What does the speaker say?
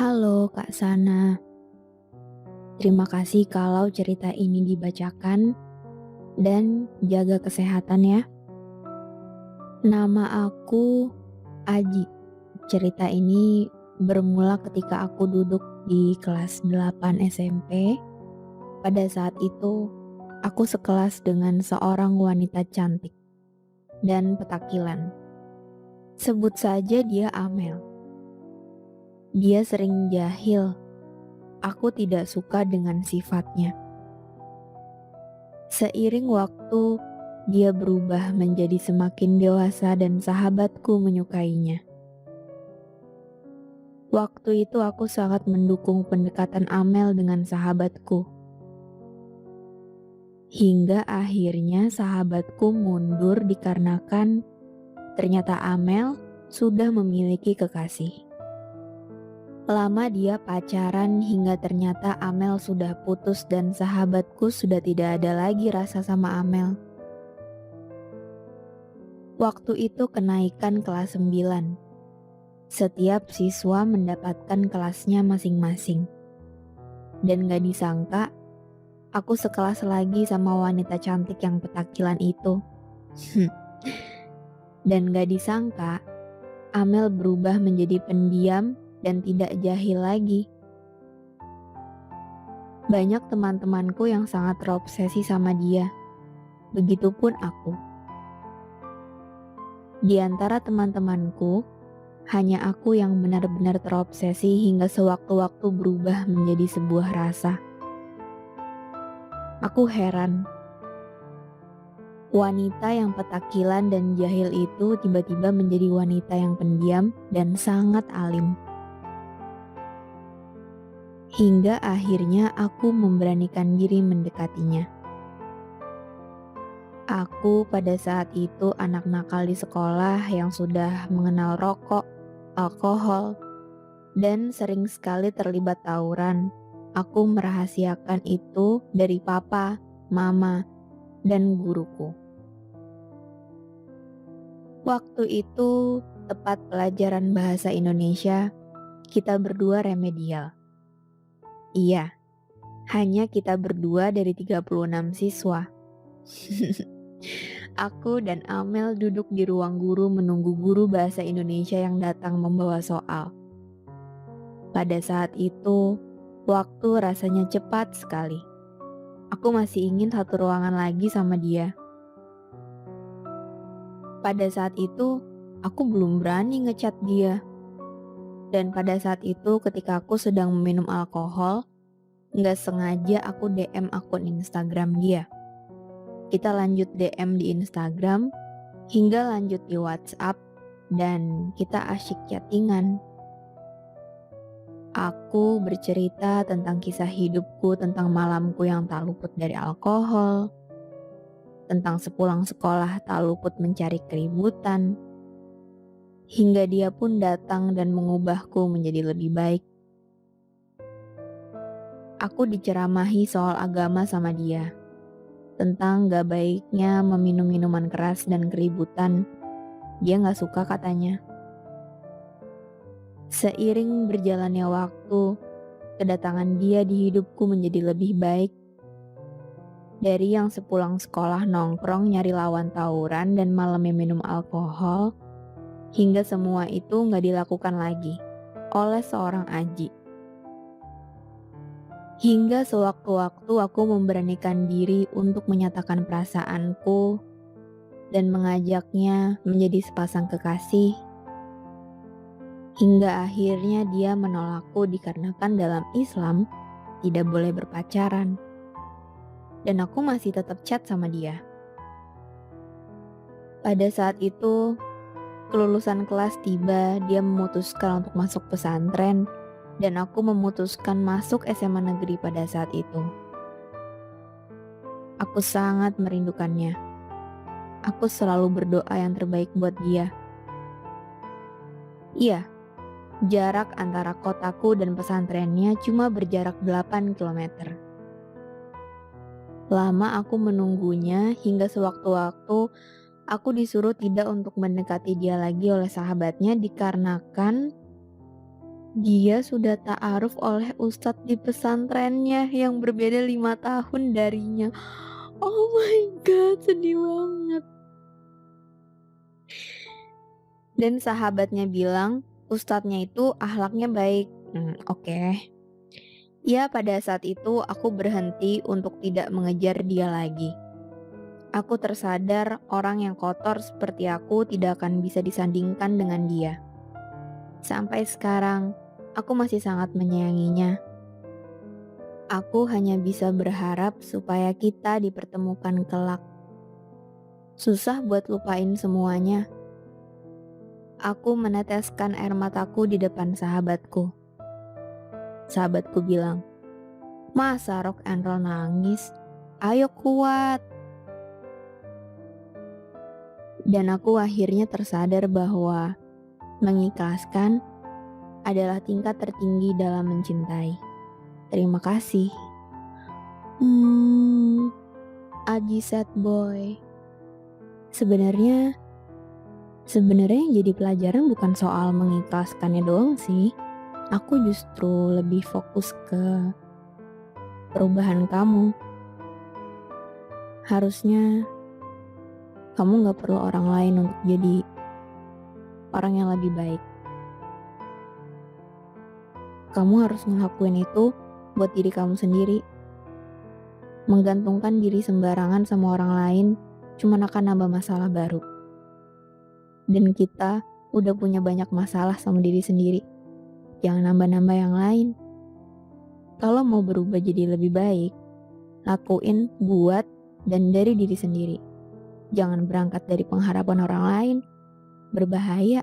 Halo Kak Sana, terima kasih kalau cerita ini dibacakan dan jaga kesehatan ya. Nama aku Aji. Cerita ini bermula ketika aku duduk di kelas 8 SMP. Pada saat itu, aku sekelas dengan seorang wanita cantik dan petakilan. Sebut saja dia Amel. Dia sering jahil. Aku tidak suka dengan sifatnya. Seiring waktu, dia berubah menjadi semakin dewasa dan sahabatku menyukainya. Waktu itu aku sangat mendukung pendekatan Amel dengan sahabatku. Hingga akhirnya sahabatku mundur dikarenakan ternyata Amel sudah memiliki kekasih. Lama dia pacaran hingga ternyata Amel sudah putus dan sahabatku sudah tidak ada lagi rasa sama Amel. Waktu itu kenaikan kelas 9. Setiap siswa mendapatkan kelasnya masing-masing. Dan gak disangka, aku sekelas lagi sama wanita cantik yang petakilan itu. Dan gak disangka, Amel berubah menjadi pendiam dan tidak jahil lagi. Banyak teman-temanku yang sangat terobsesi sama dia. Begitupun aku. Di antara teman-temanku, hanya aku yang benar-benar terobsesi hingga sewaktu-waktu berubah menjadi sebuah rasa. Aku heran. Wanita yang petakilan dan jahil itu tiba-tiba menjadi wanita yang pendiam dan sangat alim. Hingga akhirnya aku memberanikan diri mendekatinya. Aku pada saat itu anak nakal di sekolah yang sudah mengenal rokok, alkohol, dan sering sekali terlibat tawuran. Aku merahasiakan itu dari papa, mama, dan guruku. Waktu itu tepat pelajaran bahasa Indonesia, kita berdua remedial. Iya, hanya kita berdua dari 36 siswa. Aku dan Amel duduk di ruang guru menunggu guru bahasa Indonesia yang datang membawa soal. Pada saat itu, waktu rasanya cepat sekali. Aku masih ingin satu ruangan lagi sama dia. Pada saat itu, aku belum berani ngechat dia. Dan pada saat itu ketika aku sedang meminum alkohol, nggak sengaja aku DM akun Instagram dia. Kita lanjut DM di Instagram, hingga lanjut di WhatsApp, dan kita asyik chattingan. Aku bercerita tentang kisah hidupku, tentang malamku yang tak luput dari alkohol, tentang sepulang sekolah tak luput mencari keributan, hingga dia pun datang dan mengubahku menjadi lebih baik. Aku diceramahi soal agama sama dia, tentang gak baiknya meminum minuman keras dan keributan. Dia gak suka katanya. Seiring berjalannya waktu, kedatangan dia di hidupku menjadi lebih baik. Dari yang sepulang sekolah nongkrong nyari lawan tawuran dan malamnya minum alkohol, hingga semua itu gak dilakukan lagi oleh seorang Aji. Hingga sewaktu-waktu aku memberanikan diri untuk menyatakan perasaanku dan mengajaknya menjadi sepasang kekasih. Hingga akhirnya dia menolakku dikarenakan dalam Islam tidak boleh berpacaran. Dan aku masih tetap chat sama dia. Pada saat itu, kelulusan kelas tiba, dia memutuskan untuk masuk pesantren. Dan aku memutuskan masuk SMA negeri pada saat itu. Aku sangat merindukannya. Aku selalu berdoa yang terbaik buat dia. Iya, jarak antara kotaku dan pesantrennya cuma berjarak 8 km. Lama aku menunggunya hingga sewaktu-waktu aku disuruh tidak untuk mendekati dia lagi oleh sahabatnya dikarenakan Dia sudah ta'aruf oleh ustadz di pesantrennya yang berbeda 5 tahun darinya. Oh my god, sedih banget. Dan sahabatnya bilang, ustadznya itu akhlaknya baik. Oke. Ya, pada saat itu aku berhenti untuk tidak mengejar dia lagi. Aku tersadar orang yang kotor seperti aku tidak akan bisa disandingkan dengan dia. Sampai sekarang, aku masih sangat menyayanginya. Aku hanya bisa berharap supaya kita dipertemukan kelak. Susah buat lupain semuanya. Aku meneteskan air mataku di depan sahabatku. Sahabatku bilang, "Masa rock and roll nangis? Ayo kuat." Dan aku akhirnya tersadar bahwa mengikhlaskan adalah tingkat tertinggi dalam mencintai. Terima kasih. Aji sad boy. Sebenarnya yang jadi pelajaran bukan soal mengikhlaskannya doang sih. Aku justru lebih fokus ke perubahan kamu. Harusnya kamu gak perlu orang lain untuk jadi orang yang lebih baik. Kamu harus ngelakuin itu buat diri kamu sendiri. Menggantungkan diri sembarangan sama orang lain cuma akan nambah masalah baru. Dan kita udah punya banyak masalah sama diri sendiri. Jangan nambah-nambah yang lain. Kalau mau berubah jadi lebih baik, lakuin, buat, dan dari diri sendiri. Jangan berangkat dari pengharapan orang lain. Berbahaya.